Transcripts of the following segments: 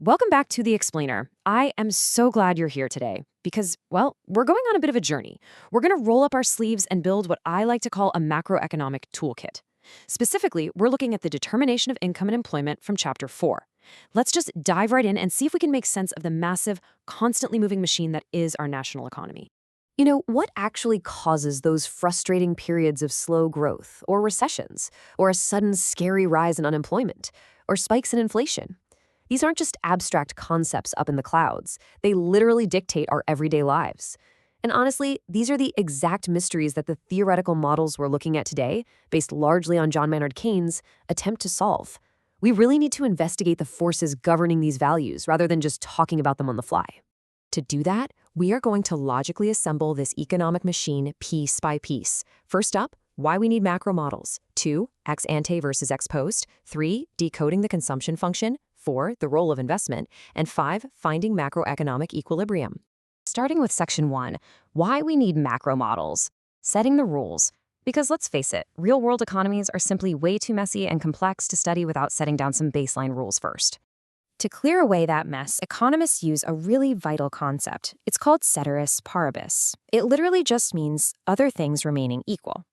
Welcome back to The Explainer. I am so glad you're here today because, well, we're going on a bit of a journey. We're going to roll up our sleeves and build what I like to call a macroeconomic toolkit. Specifically, we're looking at the determination of income and employment from Chapter 4. Let's just dive right in and see if we can make sense of the massive, constantly moving machine that is our national economy. What actually causes those frustrating periods of slow growth, or recessions, or a sudden scary rise in unemployment, or spikes in inflation? These aren't just abstract concepts up in the clouds. They literally dictate our everyday lives. And honestly, these are the exact mysteries that the theoretical models we're looking at today, based largely on John Maynard Keynes, attempt to solve. We really need to investigate the forces governing these values rather than just talking about them on the fly. To do that, we are going to logically assemble this economic machine piece by piece. First up, why we need macro models. 2, ex ante versus ex post. 3, decoding the consumption function. 4, the role of investment. And 5, finding macroeconomic equilibrium. Starting with Section 1, why we need macro models. Setting the rules. Because let's face it, real-world economies are simply way too messy and complex to study without setting down some baseline rules first. To clear away that mess, economists use a really vital concept. It's called ceteris paribus. It literally just means other things remaining equal.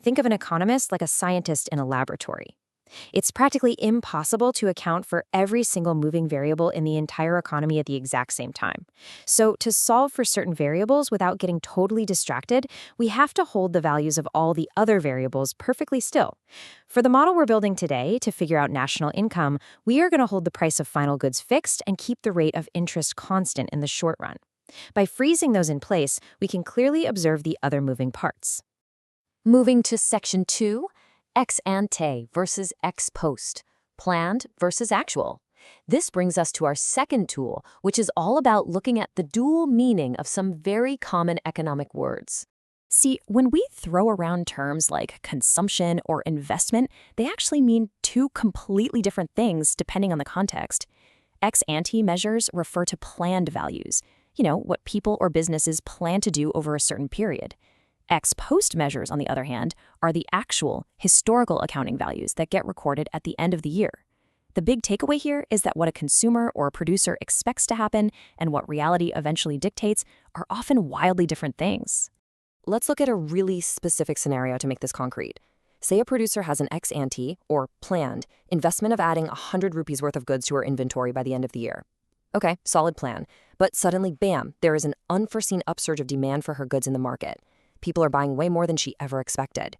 Think of an economist like a scientist in a laboratory. It's practically impossible to account for every single moving variable in the entire economy at the exact same time. So to solve for certain variables without getting totally distracted, we have to hold the values of all the other variables perfectly still. For the model we're building today to figure out national income, we are going to hold the price of final goods fixed and keep the rate of interest constant in the short run. By freezing those in place, we can clearly observe the other moving parts. Moving to Section 2, ex ante versus ex post, planned versus actual. This brings us to our second tool, which is all about looking at the dual meaning of some very common economic words. See, when we throw around terms like consumption or investment, they actually mean two completely different things depending on the context. Ex ante measures refer to planned values, what people or businesses plan to do over a certain period. Ex post measures, on the other hand, are the actual, historical accounting values that get recorded at the end of the year. The big takeaway here is that what a consumer or a producer expects to happen and what reality eventually dictates are often wildly different things. Let's look at a really specific scenario to make this concrete. Say a producer has an ex ante, or planned, investment of adding 100 rupees worth of goods to her inventory by the end of the year. Okay, solid plan. But suddenly, bam, there is an unforeseen upsurge of demand for her goods in the market. People are buying way more than she ever expected.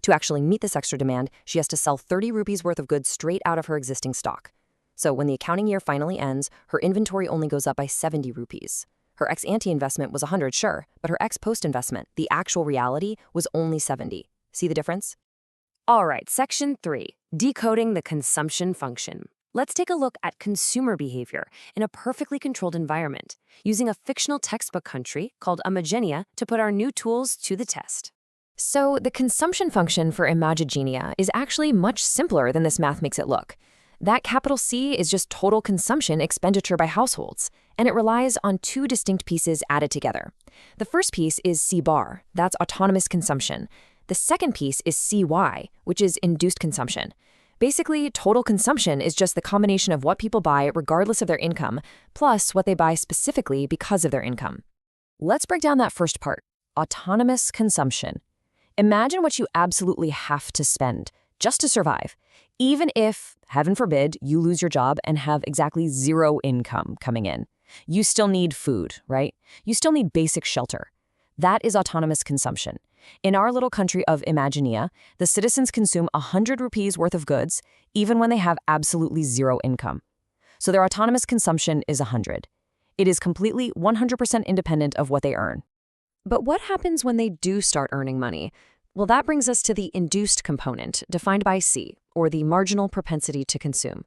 To actually meet this extra demand, she has to sell 30 rupees worth of goods straight out of her existing stock. So when the accounting year finally ends, her inventory only goes up by 70 rupees. Her ex-ante investment was 100, sure, but her ex-post investment, the actual reality, was only 70. See the difference? All right, Section 3, decoding the consumption function. Let's take a look at consumer behavior in a perfectly controlled environment, using a fictional textbook country called Imagenia to put our new tools to the test. So the consumption function for Imagenia is actually much simpler than this math makes it look. That capital C is just total consumption expenditure by households, and it relies on two distinct pieces added together. The first piece is C bar, that's autonomous consumption. The second piece is CY, which is induced consumption. Basically, total consumption is just the combination of what people buy regardless of their income, plus what they buy specifically because of their income. Let's break down that first part, autonomous consumption. Imagine what you absolutely have to spend just to survive, even if, heaven forbid, you lose your job and have exactly zero income coming in. You still need food, right? You still need basic shelter. That is autonomous consumption. In our little country of Imagenia, the citizens consume 100 rupees worth of goods, even when they have absolutely zero income. So their autonomous consumption is 100. It is completely 100% independent of what they earn. But what happens when they do start earning money? Well, that brings us to the induced component, defined by C, or the marginal propensity to consume.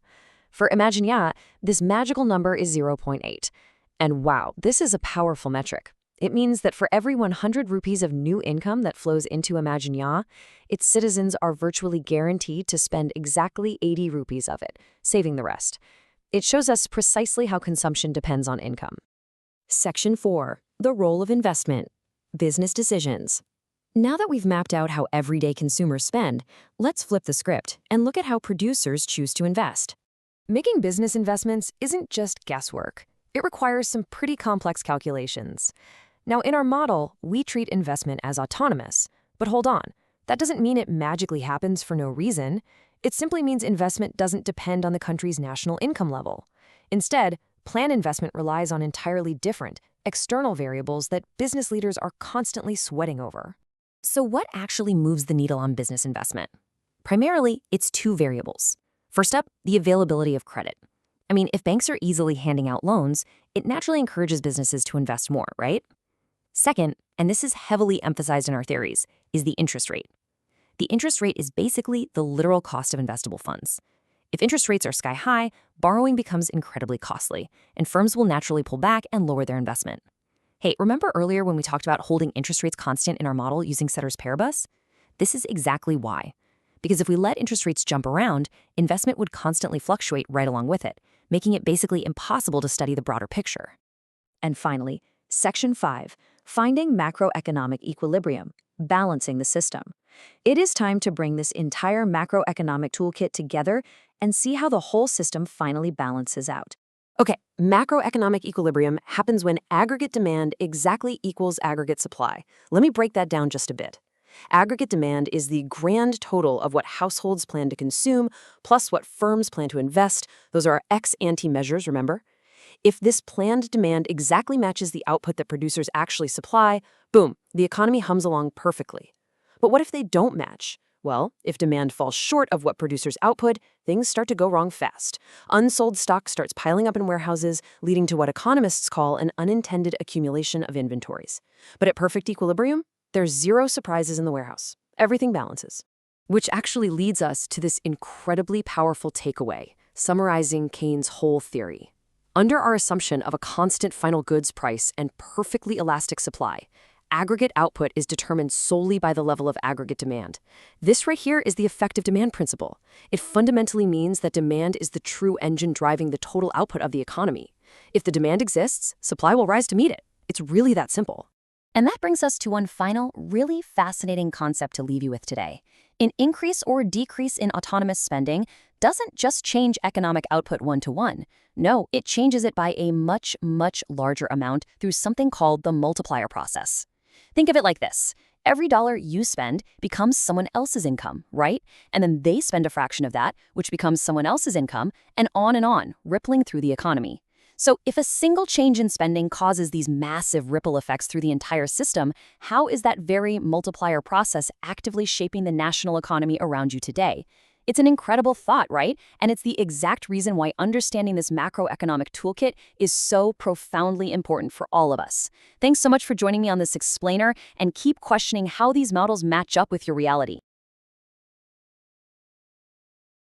For Imagenia, this magical number is 0.8. And wow, this is a powerful metric. It means that for every 100 rupees of new income that flows into Imagenia, its citizens are virtually guaranteed to spend exactly 80 rupees of it, saving the rest. It shows us precisely how consumption depends on income. Section 4, the role of investment, business decisions. Now that we've mapped out how everyday consumers spend, let's flip the script and look at how producers choose to invest. Making business investments isn't just guesswork. It requires some pretty complex calculations. Now, in our model, we treat investment as autonomous. But hold on, that doesn't mean it magically happens for no reason. It simply means investment doesn't depend on the country's national income level. Instead, planned investment relies on entirely different, external variables that business leaders are constantly sweating over. So what actually moves the needle on business investment? Primarily, it's two variables. First up, the availability of credit. I mean, if banks are easily handing out loans, it naturally encourages businesses to invest more, right? Second, and this is heavily emphasized in our theories, is the interest rate. The interest rate is basically the literal cost of investable funds. If interest rates are sky high, borrowing becomes incredibly costly, and firms will naturally pull back and lower their investment. Hey, remember earlier when we talked about holding interest rates constant in our model using ceteris paribus? This is exactly why. Because if we let interest rates jump around, investment would constantly fluctuate right along with it, making it basically impossible to study the broader picture. And finally, Section 5, Finding Macroeconomic Equilibrium, Balancing the System. It is time to bring this entire macroeconomic toolkit together and see how the whole system finally balances out. Okay, macroeconomic equilibrium happens when aggregate demand exactly equals aggregate supply. Let me break that down just a bit. Aggregate demand is the grand total of what households plan to consume plus what firms plan to invest. Those are ex-ante measures, remember? If this planned demand exactly matches the output that producers actually supply, boom, the economy hums along perfectly. But what if they don't match? Well, if demand falls short of what producers output, things start to go wrong fast. Unsold stock starts piling up in warehouses, leading to what economists call an unintended accumulation of inventories. But at perfect equilibrium, there's zero surprises in the warehouse. Everything balances. Which actually leads us to this incredibly powerful takeaway, summarizing Keynes' whole theory. Under our assumption of a constant final goods price and perfectly elastic supply, aggregate output is determined solely by the level of aggregate demand. This right here is the effective demand principle. It fundamentally means that demand is the true engine driving the total output of the economy. If the demand exists, supply will rise to meet it. It's really that simple. And that brings us to one final, really fascinating concept to leave you with today. An increase or decrease in autonomous spending doesn't just change economic output one-to-one. No, it changes it by a much, much larger amount through something called the multiplier process. Think of it like this. Every dollar you spend becomes someone else's income, right? And then they spend a fraction of that, which becomes someone else's income, and on, rippling through the economy. So if a single change in spending causes these massive ripple effects through the entire system, how is that very multiplier process actively shaping the national economy around you today? It's an incredible thought, right? And it's the exact reason why understanding this macroeconomic toolkit is so profoundly important for all of us. Thanks so much for joining me on this explainer, and keep questioning how these models match up with your reality.